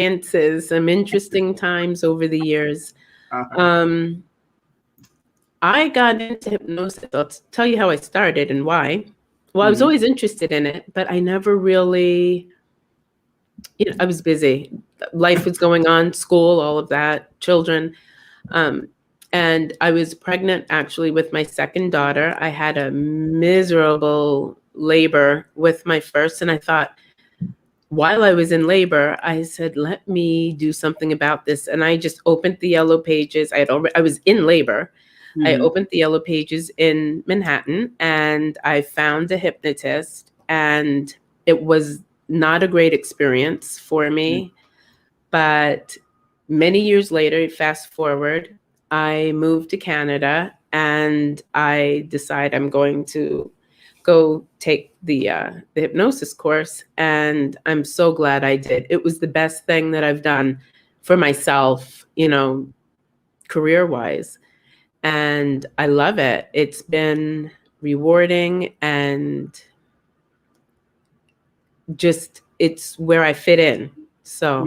experiences, some interesting times over the years. Uh-huh. I got into hypnosis. I'll tell you how I started and why. Well, I was always interested in it, but I never really, I was busy. Life was going on, school, all of that, children. Um, and I was pregnant actually with my second daughter. I had a miserable labor with my first, and I thought, while I was in labor, I said, let me do something about this. And I just opened the yellow pages. I was in labor. I opened the yellow pages in Manhattan and I found a hypnotist, and it was not a great experience for me. But many years later, fast forward, I moved to Canada and I decide I'm going to go take the hypnosis course, and I'm so glad I did. It was the best thing that I've done for myself, career-wise, and I love it. It's been rewarding and just it's where I fit in. So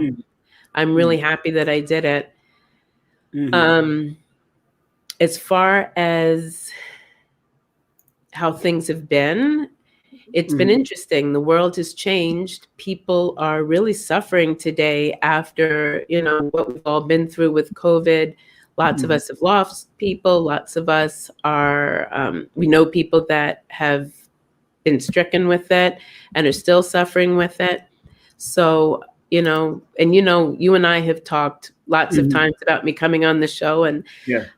I'm really happy that I did it. As far as how things have been, it's been interesting. The world has changed. People are really suffering today after, what we've all been through with COVID. Lots of us have lost people. Lots of us we know people that have been stricken with it and are still suffering with it. So, and you and I have talked lots of times about me coming on the show, and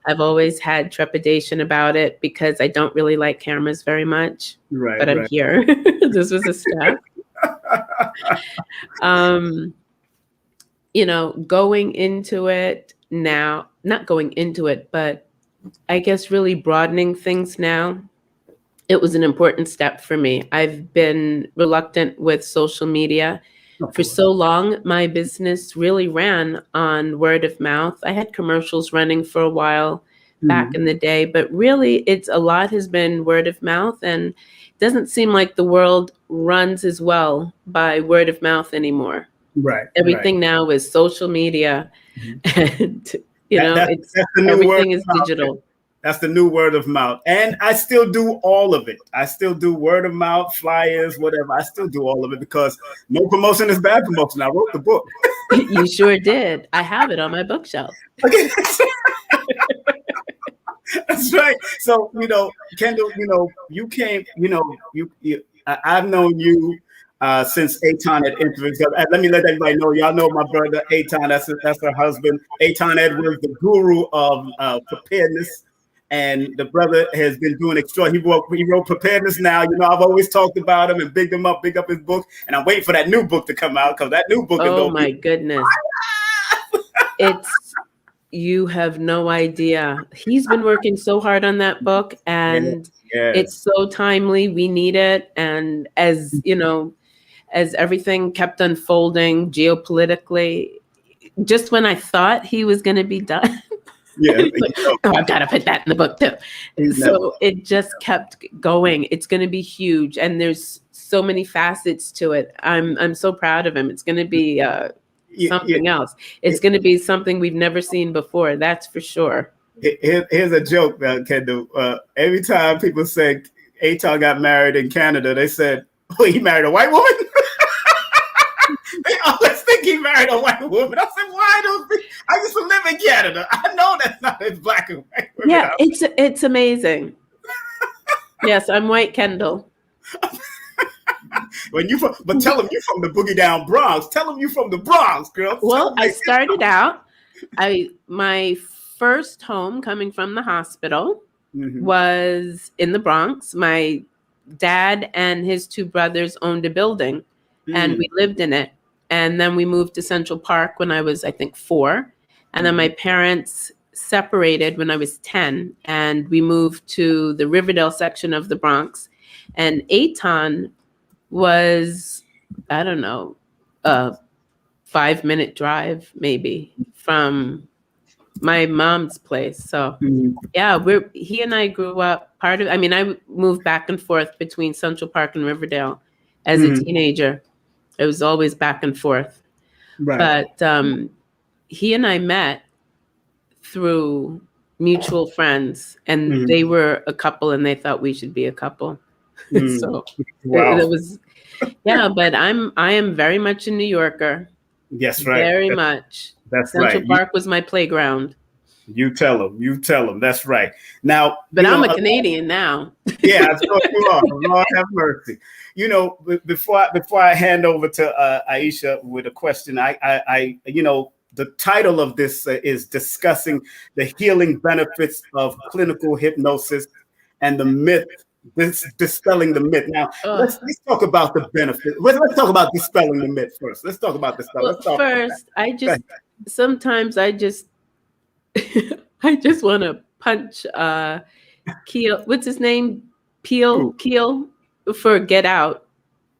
I've always had trepidation about it because I don't really like cameras very much. Right. But I'm here. This was a step. Going into it now, not going into it, but I guess really broadening things now. It was an important step for me. I've been reluctant with social media. For so long, my business really ran on word of mouth. I had commercials running for a while back in the day, but really a lot has been word of mouth, and it doesn't seem like the world runs as well by word of mouth anymore. Right. Everything now is social media, and everything is digital. That's the new word of mouth. And I still do all of it. I still do word of mouth, flyers, whatever. I still do all of it because no promotion is bad promotion. I wrote the book. You sure did. I have it on my bookshelf. Okay. That's right. So, Kendell, you came, I've known you since Aton had introduced. Let me let everybody know. Y'all know my brother Aton. That's her husband. Aton Edwards, the guru of preparedness. And the brother has been doing extraordinary. He wrote Preparedness Now. I've always talked about him and bigged him up, big up his book. And I'm waiting for that new book to come out because that new book is oh my goodness. You have no idea. He's been working so hard on that book, and it's so timely. We need it. And as everything kept unfolding geopolitically, just when I thought he was going to be done, I've got to put that in the book too. So it just kept going. It's going to be huge, and there's so many facets to it. I'm so proud of him. It's going to be something else. It's going to be something we've never seen before. That's for sure. Here's a joke, Kendell. Every time people say Aton got married in Canada, they said, "Oh, he married a white woman." They always think he married a white woman. I said, "Why don't I used to live in Canada? I know that's not as black and white." Yeah, it's amazing. Yes, I'm white Kendell. But tell him you're from the boogie down Bronx. Tell him you're from the Bronx, girl. Well, I started out. My first home coming from the hospital was in the Bronx. My dad and his two brothers owned a building, and we lived in it. And then we moved to Central Park when I was, I think, 4. And then my parents separated when I was 10, and we moved to the Riverdale section of the Bronx. And Aton was, I don't know, a 5-minute drive maybe from my mom's place. So yeah, he and I grew up I moved back and forth between Central Park and Riverdale as a teenager. It was always back and forth. Right. But he and I met through mutual friends, and Mhm. they were a couple, and they thought we should be a couple. Mm. So it Wow. was, yeah. But I am very much a New Yorker, Yes, right. very much. That's Central right. Park was my playground, You tell them. You tell them. That's right. Now, but I'm a Canadian now. yeah, I'm sure you are. Lord have mercy. Before I hand over to Aisha with a question, the title of this is discussing the healing benefits of clinical hypnosis and the myth. Dispelling the myth. Now, Ugh. let's talk about the benefit. Let's talk about dispelling the myth first. Let's talk about this stuff. Well, Let's talk. first, Okay. sometimes I just I just want to punch Keel. What's his name? Ooh. Keel for Get Out.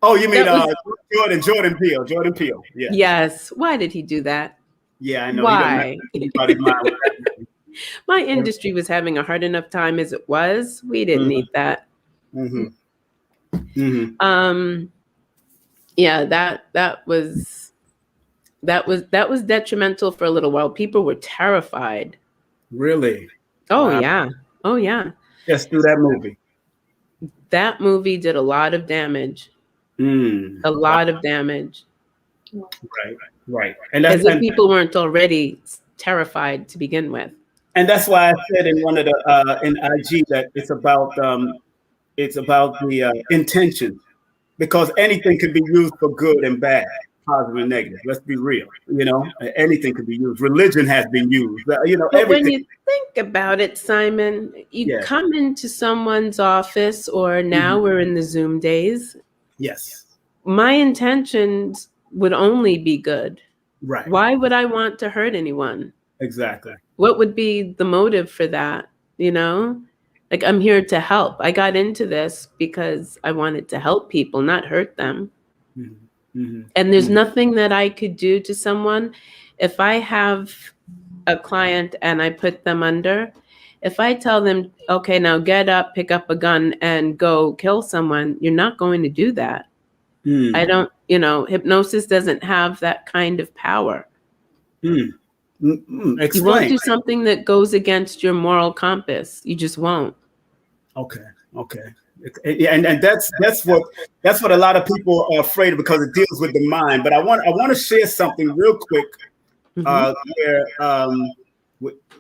Oh, you mean That was Jordan Peele? Jordan Peele. Yeah. yes. Why did he do that? Yeah, I know. He don't mess Why? with anybody's mind with that. My industry was having a hard enough time as it was. We didn't need that. Mm-hmm. Mm-hmm. Yeah, that was detrimental for a little while. People were terrified. Really? Oh Wow. yeah. Oh yeah. Just do that movie. That movie did a lot of damage. A Wow. lot of damage. Right. Right. And As if people weren't already terrified to begin with. and that's why I said in one of the in IG that it's about the intention, because anything can be used for good and bad, positive and negative. Let's be real. Anything can be used. Religion has been used. But when Everything. you think about it, Simon, you Yeah. come into someone's office, or now Mhm. we're in the Zoom days. Yes. My intentions would only be good. Right. Why would I want to hurt anyone? Exactly. What would be the motive for that? Like, I'm here to help. I got into this because I wanted to help people, not hurt them. Mm-hmm. Mm-hmm. And there's Mm-hmm. nothing that I could do to someone. If I have a client and I put them under, if I tell them, okay, now get up, pick up a gun and go kill someone, you're not going to do that. I don't, hypnosis doesn't have that kind of power. Explain. You won't do something that goes against your moral compass. You just won't. Okay. And that's what a lot of people are afraid of, because it deals with the mind. But I want to share something real quick. Where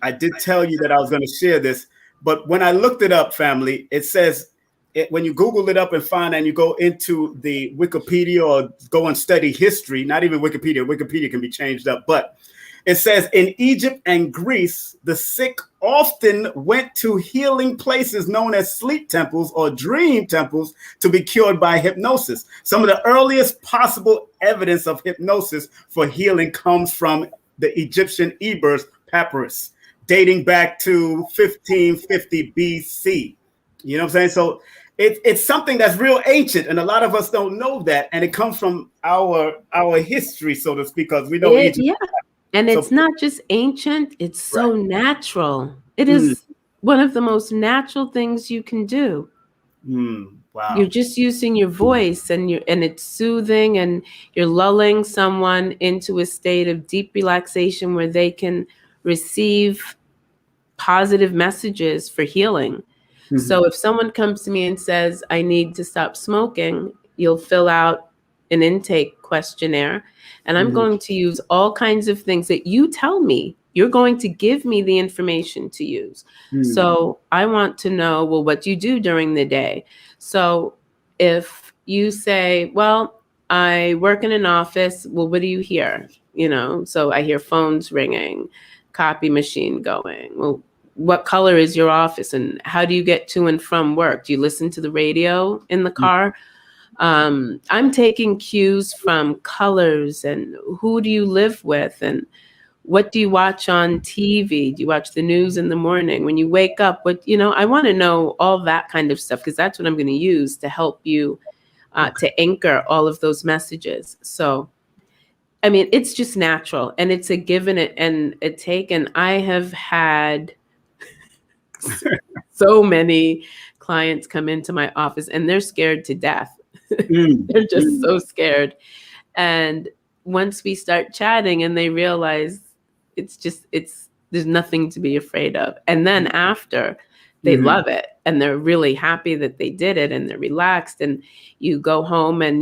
I did tell you that I was going to share this, but when I looked it up, family, it says when you Google it up and find, and you go into the Wikipedia or go and study history, not even Wikipedia can be changed up, but it says in Egypt and Greece, the sick often went to healing places known as sleep temples or dream temples to be cured by hypnosis. Some of the earliest possible evidence of hypnosis for healing comes from the Egyptian Ebers papyrus, dating back to 1550 BC. You know what I'm saying? So it's something that's real ancient, and a lot of us don't know that, and it comes from our history, so to speak, because we know Egypt. Yeah. And it's not just ancient, it's so natural. It is one of the most natural things you can do. Wow. You're just using your voice, and it's soothing, and you're lulling someone into a state of deep relaxation where they can receive positive messages for healing. So if someone comes to me and says, I need to stop smoking, you'll fill out an intake questionnaire, and I'm going to use all kinds of things that you tell me. You're going to give me the information to use. So I want to know, well, what do you do during the day? So if you say, well, I work in an office, well, what do you hear? So I hear phones ringing, copy machine going. Well, what color is your office, and how do you get to and from work? Do you listen to the radio in the car? I'm taking cues from colors, and who do you live with, and what do you watch on TV? Do you watch the news in the morning? When you wake up, I want to know all that kind of stuff, because that's what I'm going to use to help you to anchor all of those messages. So, I mean, it's just natural, and it's a give and a take. And I have had so many clients come into my office, and they're scared to death. They're just so scared. And once we start chatting and they realize there's nothing to be afraid of. And then after, they love it and they're really happy that they did it and they're relaxed. And you go home and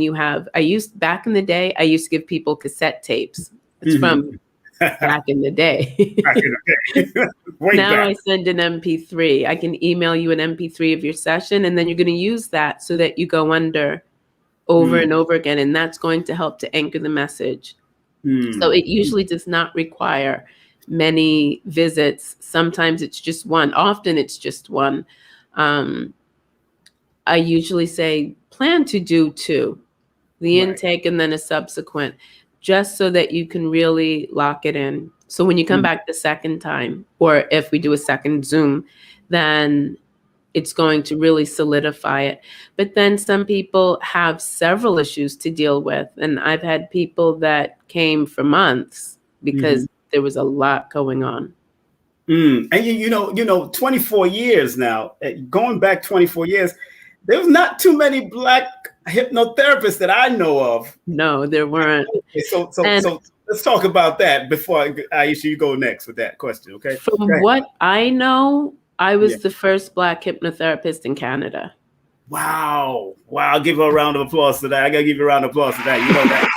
back in the day, I used to give people cassette tapes. It's from back in the day. Back in the day. Now I send an MP3. I can email you an MP3 of your session, and then you're going to use that so that you go under over and over again. And that's going to help to anchor the message. So it usually does not require many visits. Sometimes it's just one. Often it's just one. I usually say plan to do 2, the intake and then a subsequent, just so that you can really lock it in. So when you come back the second time, or if we do a second Zoom, then it's going to really solidify it. But then some people have several issues to deal with. And I've had people that came for months because there was a lot going on. And you know, 24 years now, going back 24 years, there's not too many Black hypnotherapists that I know of. No, there weren't. So let's talk about that before Aisha, you go next with that question, okay? From what I know, I was the first Black hypnotherapist in Canada. Wow. I'll give her a round of applause for that. I got to give you a round of applause for that. You know that.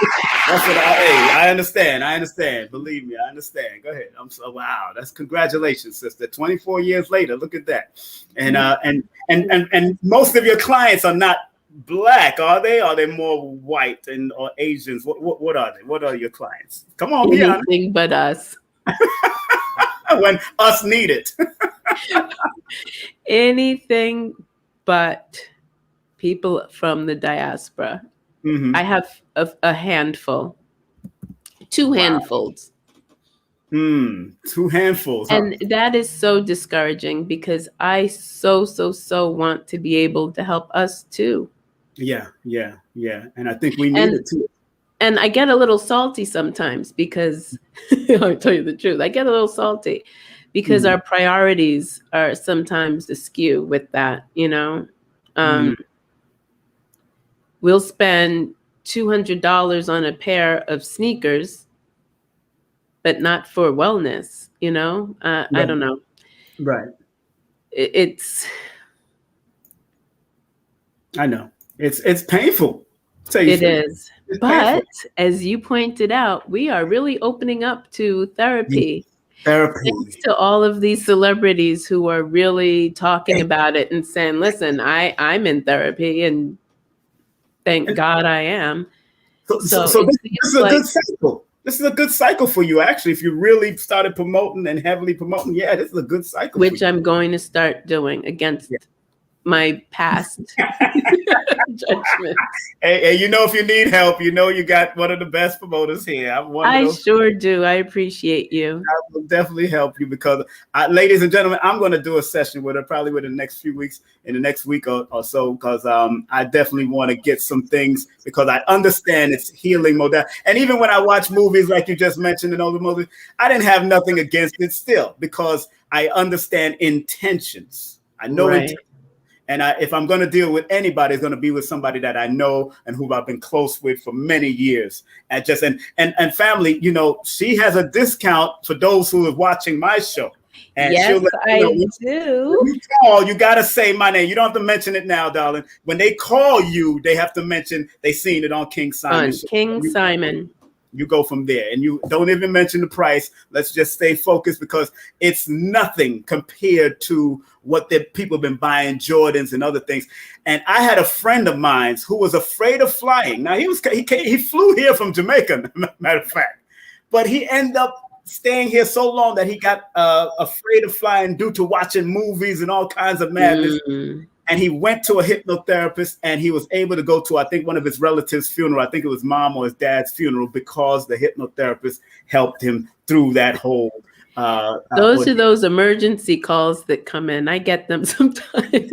That's what I understand. Believe me, I understand. Go ahead. Wow. That's congratulations, sister. 24 years later. Look at that. And most of your clients are not Black, are they? Are they more white or Asians? What are they? What are your clients? Come on, be honest. Anything but us. When us need it. Anything but people from the diaspora. I have a handful, 2 handfuls. 2 handfuls. And that is so discouraging because I so want to be able to help us too. Yeah. And I think we need it too. And I get a little salty sometimes because I'll tell you the truth. I get a little salty because our priorities are sometimes askew with that, you know. We'll spend $200 on a pair of sneakers, but not for wellness, you know. I don't know. Right. I know. It's painful. It is. But as you pointed out, we are really opening up to therapy. Thanks to all of these celebrities who are really talking about it and saying, listen, I'm in therapy and thank God I am. So this is a good cycle. This is a good cycle for you, actually. If you really started promoting and heavily promoting, this is a good cycle. Which I'm going to start doing against my past judgment. Hey, you know, if you need help, you know you got one of the best promoters here. I sure do. I appreciate you. I will definitely help you because, ladies and gentlemen, I'm going to do a session with her probably within the next few weeks, in the next week or so, because I definitely want to get some things because I understand it's healing modality. And even when I watch movies like you just mentioned in all the movies, I didn't have nothing against it still because I understand intentions. I know intentions. And if I'm going to deal with anybody, it's going to be with somebody that I know and who I've been close with for many years. And family, you know, she has a discount for those who are watching my show. And yes, I do. When you call, you got to say my name. You don't have to mention it now, darling. When they call you, they have to mention they seen it on King Simon. Simon. You go from there and you don't even mention the price. Let's just stay focused because it's nothing compared to what the people have been buying, Jordans and other things. And I had a friend of mine who was afraid of flying. Now he flew here from Jamaica, matter of fact, but he ended up staying here so long that he got afraid of flying due to watching movies and all kinds of madness. And he went to a hypnotherapist and he was able to go to, I think, one of his relatives' funeral. I think it was mom or his dad's funeral because the hypnotherapist helped him through that whole. Those are those emergency calls that come in. I get them sometimes.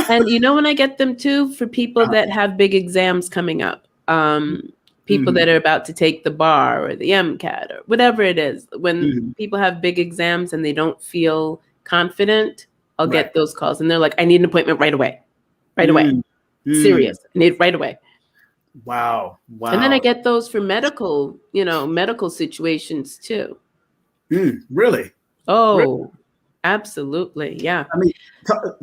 And you know when I get them too? For people that have big exams coming up. People that are about to take the bar or the MCAT or whatever it is. When people have big exams and they don't feel confident, I'll get those calls and they're like, I need an appointment right away. Serious. I need it right away. Wow. And then I Wow. get those for medical, medical situations too. Really? Really? Oh, absolutely. Yeah. I mean,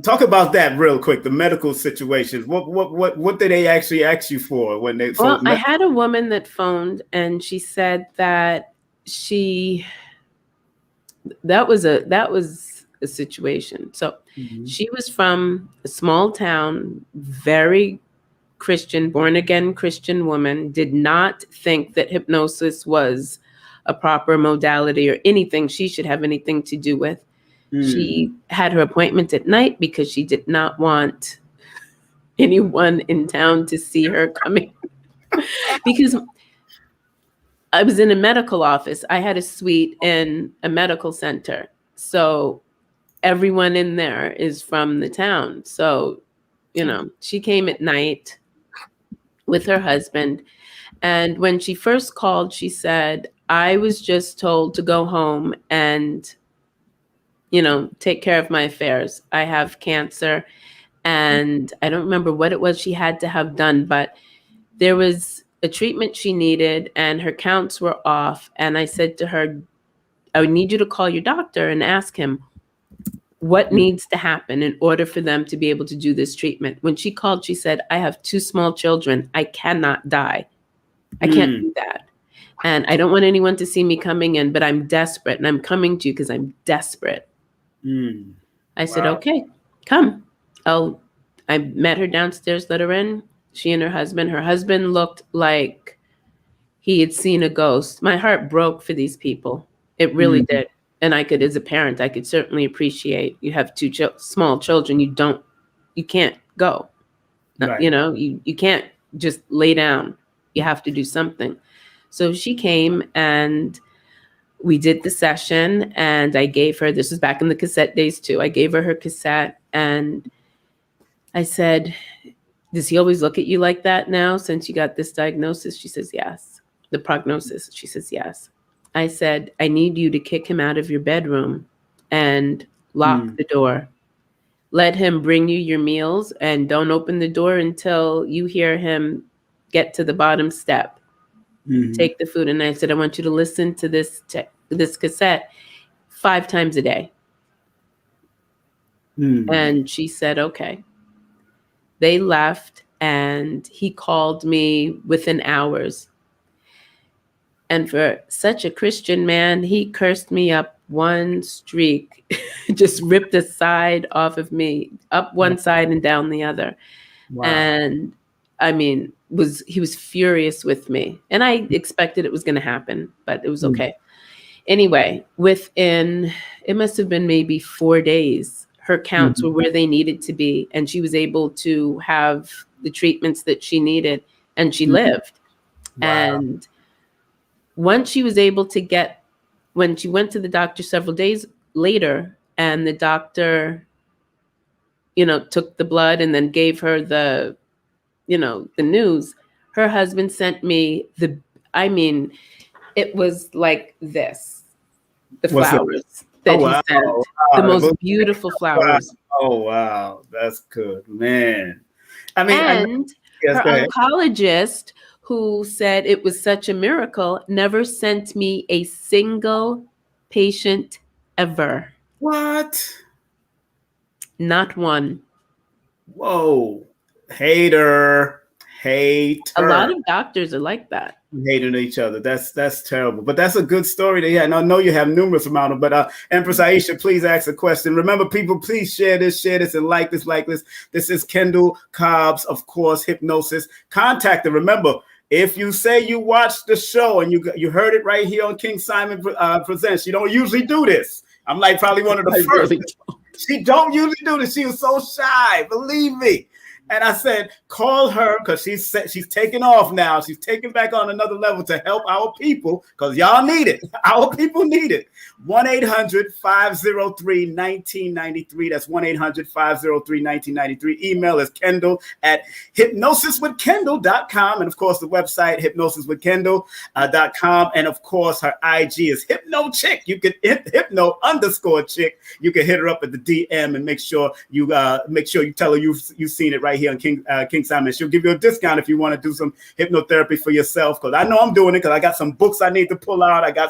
talk about that real quick. The medical situations. What did they actually ask you for when they Well, for? I had a woman that phoned and she said that that was a situation. So Mhm. she was from a small town, very Christian, born again Christian woman, did not think that hypnosis was a proper modality or anything she should have anything to do with. She had her appointment at night because she did not want anyone in town to see her coming. Because I was in a medical office. I had a suite in a medical center. So everyone in there is from the town. So, she came at night with her husband. And when she first called, she said, I was just told to go home and, take care of my affairs. I have cancer. And I don't remember what it was she had to have done, but there was a treatment she needed and her counts were off. And I said to her, I would need you to call your doctor and ask him what needs to happen in order for them to be able to do this treatment. When she called, she said, I have 2 small children. I cannot die. I can't do that. And I don't want anyone to see me coming in, but I'm desperate and I'm coming to you because I'm desperate. I said, Wow. okay, come. I met her downstairs, let her in. She and her husband looked like he had seen a ghost. My heart broke for these people. It really did. And as a parent, I could certainly appreciate you have 2 small children. You can't go. Right. You can't just lay down. You have to do something. So she came and we did the session and I gave her, this was back in the cassette days too. I gave her cassette and I said, does he always look at you like that now since you got this diagnosis? She says, yes. The prognosis. She says, yes. I said, I need you to kick him out of your bedroom and lock the door. Let him bring you your meals and don't open the door until you hear him get to the bottom step. Take the food. And I said, I want you to listen to this cassette 5 times a day. And she said, okay. They left and he called me within hours. And for such a Christian man, he cursed me up one streak, just ripped a side off of me, up one side and down the other. Wow. And I mean, he was furious with me. And I expected it was going to happen, but it was okay. Anyway, it must have been maybe 4 days, her counts were where they needed to be. And she was able to have the treatments that she needed and she lived. Wow. And once she was able to when she went to the doctor several days later and the doctor, took the blood and then gave her the news, her husband sent me it was like this, the flowers that he sent, the most beautiful flowers. Oh, wow. That's good, man. I mean, And yes, her go ahead. oncologist, who said it was such a miracle, never sent me a single patient ever. What? Not one. Whoa. Hater. A lot of doctors are like that. Hating each other. That's terrible. But that's a good story to hear. And I know you have numerous amount of, but Empress Aisha, please ask a question. Remember, people, please share this, and like this. This is Kendell Cobb's, of course, Hypnosis. Contact her. Remember, if you say you watched the show and you heard it right here on King Simon Presents, you don't usually do this. I'm like probably one of the first. Really she don't usually do this. She was so shy, believe me. And I said, call her because she's taking off now. She's taking back on another level to help our people because y'all need it. Our people need it. 1-800-503-1993. That's 1-800-503-1993. Email is Kendell@hypnosiswithkendell.com. And of course, the website, hypnosiswithkendell.com. And of course, her IG is Hypno Chick. You can Hypno_Chick. You can hit her up at the DM and make sure you tell her you've seen it right right here on King Simon. She'll give you a discount if you want to do some hypnotherapy for yourself. Because I know I'm doing it, because I got some books I need to pull out. I got